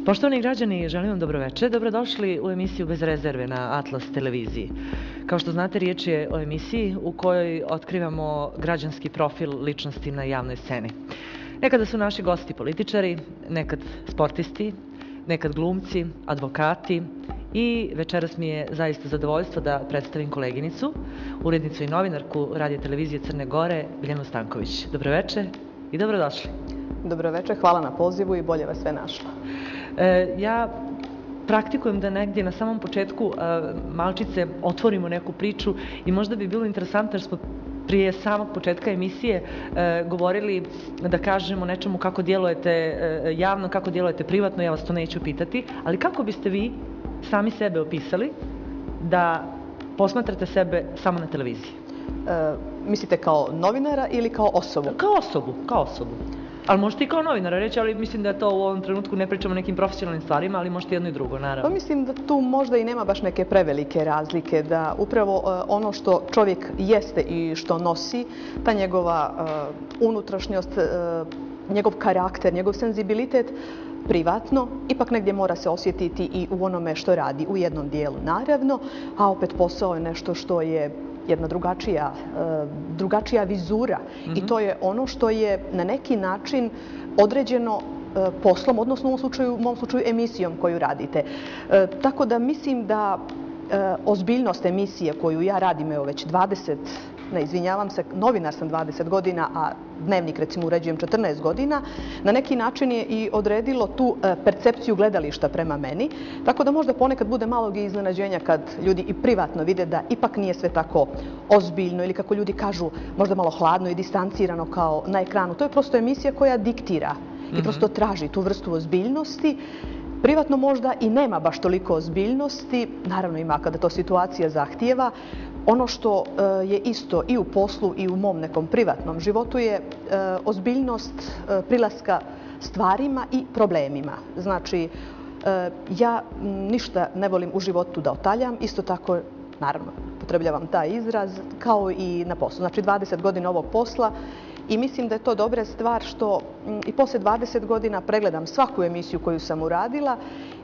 Poštovani građani, želim vam dobroveče. Dobrodošli u emisiju Bez rezerve na Atlas televiziji. Kao što znate, riječ je o emisiji u kojoj otkrivamo građanski profil ličnosti na javnoj sceni. Nekada su naši gosti političari, nekad sportisti, nekad glumci, advokati i večeras mi je zaista zadovoljstvo da predstavim koleginicu, urednicu i novinarku Radio televizije Crne Gore, Biljanu Stanković. Dobroveče i dobrodošli. Dobroveče, hvala na pozivu i bolje vas sve našla. Ja praktikujem da negdje na samom početku malčice otvorimo neku priču i možda bi bilo interesantno jer smo prije samog početka emisije govorili da kažemo nečemu kako djelujete javno, kako djelujete privatno, ja vas to neću pitati, ali kako biste vi sami sebe opisali da posmatrate sebe samo na televiziji? Mislite kao novinara ili kao osobu? Kao osobu. Ali možete i kao novinara reći, ali mislim da to u ovom trenutku ne pričamo o nekim profesionalnim stvarima, ali možete jedno i drugo, naravno. Pa mislim da tu možda i nema baš neke prevelike razlike, da upravo ono što čovjek jeste i što nosi, ta njegova unutrašnjost, njegov karakter, njegov senzibilitet, privatno, ipak negdje mora se osjetiti i u onome što radi, u jednom dijelu naravno, a opet posao je nešto što je jedna drugačija vizura i to je ono što je na neki način određeno poslom, odnosno u mom slučaju emisijom koju radite. Tako da mislim da ozbiljnost emisije koju ja radim evo već 20, ne izvinjavam se, novinar sam 20 godina, a dnevnik recimo uređujem 14 godina, na neki način je i odredilo tu percepciju gledališta prema meni. Tako da možda ponekad bude malog iznenađenja kad ljudi i privatno vide da ipak nije sve tako ozbiljno ili kako ljudi kažu možda malo hladno i distancirano kao na ekranu. To je prosto emisija koja diktira i prosto traži tu vrstu ozbiljnosti. Privatno možda i nema baš toliko ozbiljnosti, naravno ima kada to situacija zahtijeva. Ono što je isto i u poslu i u mom nekom privatnom životu je ozbiljnost prilaska stvarima i problemima. Znači, ja ništa ne volim u životu da otaljam, isto tako, naravno, potrebljavam taj izraz, kao i na poslu. Znači, 20 godina ovog posla i mislim da je to dobra stvar što i poslije 20 godina pregledam svaku emisiju koju sam uradila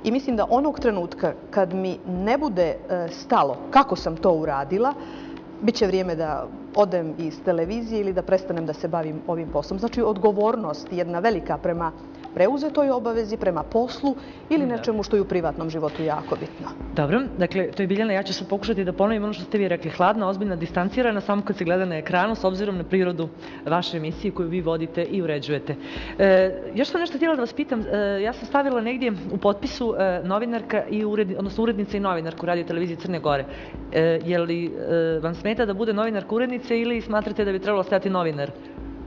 i mislim da onog trenutka kad mi ne bude stalo kako sam to uradila, bit će vrijeme da odem iz televizije ili da prestanem da se bavim ovim poslom. Znači, odgovornost jedna velika prema preuzetoj obavezi, prema poslu ili nečemu što je u privatnom životu jako bitno. Dobro, dakle, to je Biljana, ja ću sad pokušati da ponovim ono što ste vi rekli, hladna, ozbiljna, distancirana, samo kad se gleda na ekranu, s obzirom na prirodu vaše emisije koju vi vodite i uređujete. Još sam nešto htjela da vas pitam, ja sam stavila negdje u potpisu novinarka i odnosno urednica i novinarku Radio televizije Crne Gore. Je li vam smeta da bude novinarka urednice ili smatrate da bi trebalo stajati novinar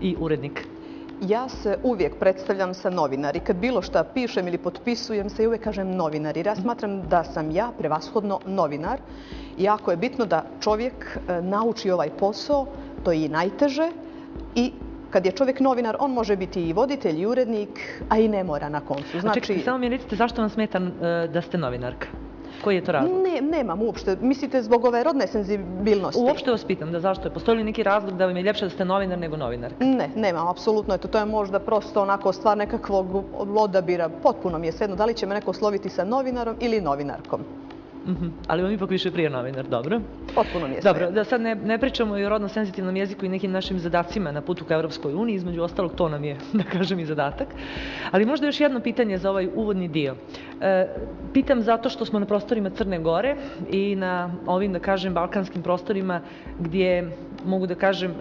i urednik? Ja se uvijek predstavljam sa novinar i kad bilo šta pišem ili potpisujem se i uvijek kažem novinar. Jer ja smatram da sam ja prevashodno novinar. Jako je bitno da čovjek nauči ovaj posao, to je i najteže. I kad je čovjek novinar, on može biti i voditelj i urednik, a i ne mora na koncu. Znači, čekajte, samo mi recite zašto vam smeta da ste novinarka? Koji je to razlog? Nemam uopšte. Mislite zbog ove rodne senzibilnosti? Uopšte vas pitam da zašto je. Postoji li neki razlog da vam je ljepše da ste novinar nego novinarka? Ne, nemam, apsolutno. To je možda prosto onako stvar nekakvog odabira. Potpuno mi je svejedno da li će me neko osloviti sa novinarom ili novinarkom. Ali vam ipak više prije novinar, dobro? Potpuno mi je svejedno. Dobro, da sad ne pričamo i o rodno senzitivnom jeziku i nekim našim zadacima na putu ka Evropskoj uniji, između ostalog to nam je, da kažem, i zadatak. Ali možda još jedno pitanje za ovaj uvodni dio. Pitam zato što smo na prostorima Crne Gore i na ovim, da kažem, balkanskim prostorima gdje mogu da kažem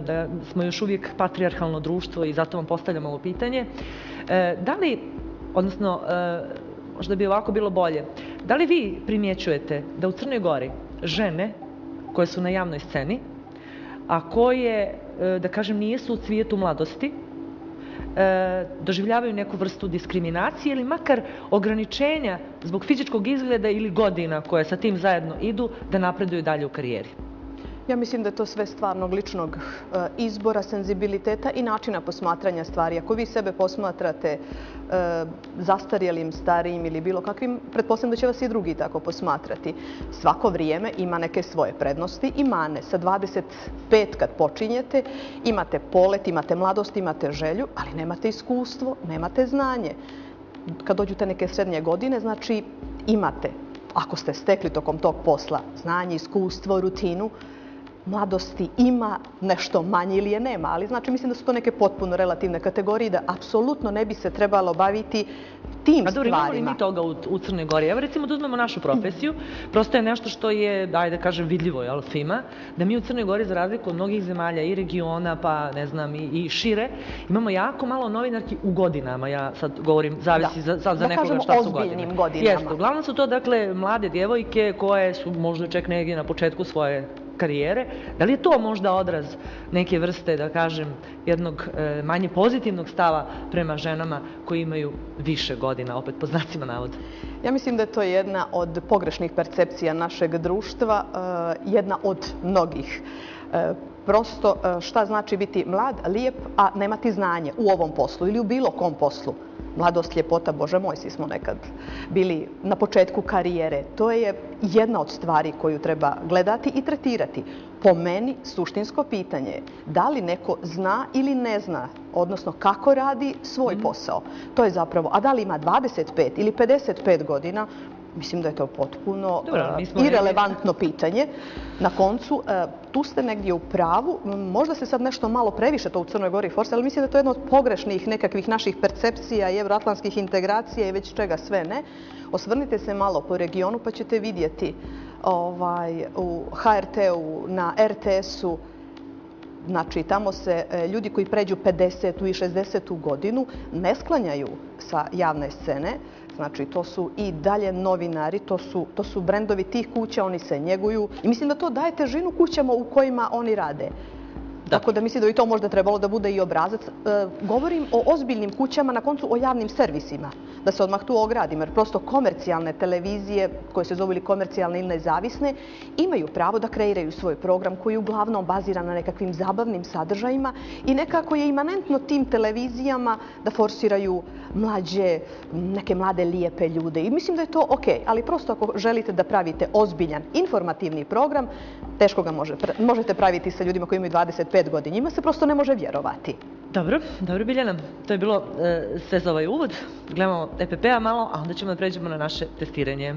da smo još uvijek patrijarhalno društvo i zato vam postavljam ovo pitanje. Da li, odnosno, možda bi ovako bilo bolje, da li vi primjećujete da u Crnoj Gori žene koje su na javnoj sceni, a koje, da kažem, nisu u cvijetu mladosti, doživljavaju neku vrstu diskriminacije ili makar ograničenja zbog fizičkog izgleda ili godina koje sa tim zajedno idu da napreduju dalje u karijeri? Ja mislim da je to sve stvarnog ličnog izbora, senzibiliteta i načina posmatranja stvari. Ako vi sebe posmatrate zastarjelim, starijim ili bilo kakvim, pretpostavljam da će vas i drugi tako posmatrati. Svako vrijeme ima neke svoje prednosti i mane. Sa 25 kad počinjete, imate polet, imate mladost, imate želju, ali nemate iskustvo, nemate znanje. kad dođu te neke srednje godine, znači imate, ako ste stekli tokom tog posla, znanje, iskustvo, rutinu, mladosti ima nešto manje ili je nema, ali znači mislim da su to neke potpuno relativne kategorije, da apsolutno ne bi se trebalo baviti tim stvarima. Imamo li mi toga u Crnoj Gori? Evo recimo da uzmemo našu profesiju, prosto je nešto što je, ajde da kažem, vidljivo svima, da mi u Crnoj Gori, za razliku od mnogih zemalja i regiona, pa ne znam, i šire, imamo jako malo novinarki u godinama. Ja sad govorim, zavisi za nekoga šta su godine. Da kažemo ozbiljnim godinama. Jeste, uglavnom su to, dakle, mlade djevojke koje su možda čak negdje na početku svoje karijere. Da li je to možda odraz neke vrste, da kažem, jednog manje pozitivnog stava prema ženama koji imaju više godina, opet po znacima navoda? Ja mislim da je to jedna od pogrešnih percepcija našeg društva, jedna od mnogih. Prosto šta znači biti mlad, lijep, a nemati znanje u ovom poslu ili u bilo kom poslu. Mladost, ljepota, Bože moj, svi smo nekad bili na početku karijere. To je jedna od stvari koju treba gledati i tretirati. Po meni, suštinsko pitanje je da li neko zna ili ne zna, odnosno kako radi svoj posao. To je zapravo, a da li ima 25 ili 55 godina, mislim da je to potpuno irelevantno pitanje. Na koncu, tu ste negdje u pravu. Možda se sad nešto malo previše to u Crnoj Gori forse, ali mislim da je to jedna od pogrešnih nekakvih naših percepcija i evroatlantskih integracija i već čega sve ne. Osvrnite se malo po regionu pa ćete vidjeti u HRT-u, na RTS-u, znači tamo se ljudi koji pređu 50. i 60. godinu ne sklanjaju sa javne scene. Znači, to su i dalje novinari, to su brendovi tih kuća, oni se njeguju. I mislim da to daje težinu kućama u kojima oni rade. Tako da mislim da bi to možda trebalo da bude i obrazac. Govorim o ozbiljnim kućama, na koncu o javnim servisima. Da se odmah tu ogradim, jer prosto komercijalne televizije, koje se zovu ili komercijalne ili nezavisne, imaju pravo da kreiraju svoj program koji je uglavnom baziran na nekakvim zabavnim sadržajima i nekako je imanentno tim televizijama da forsiraju neke mlade lijepe ljude. I mislim da je to okej, ali prosto ako želite da pravite ozbiljan, informativni program, teško ga možete praviti sa ljudima koji imaju 25 godina. Njima se prosto ne može vjerovati. Dobro Biljana, to je bilo sve za ovaj uvod. Gledamo EPP-a malo, a onda ćemo da pređemo na naše testiranje.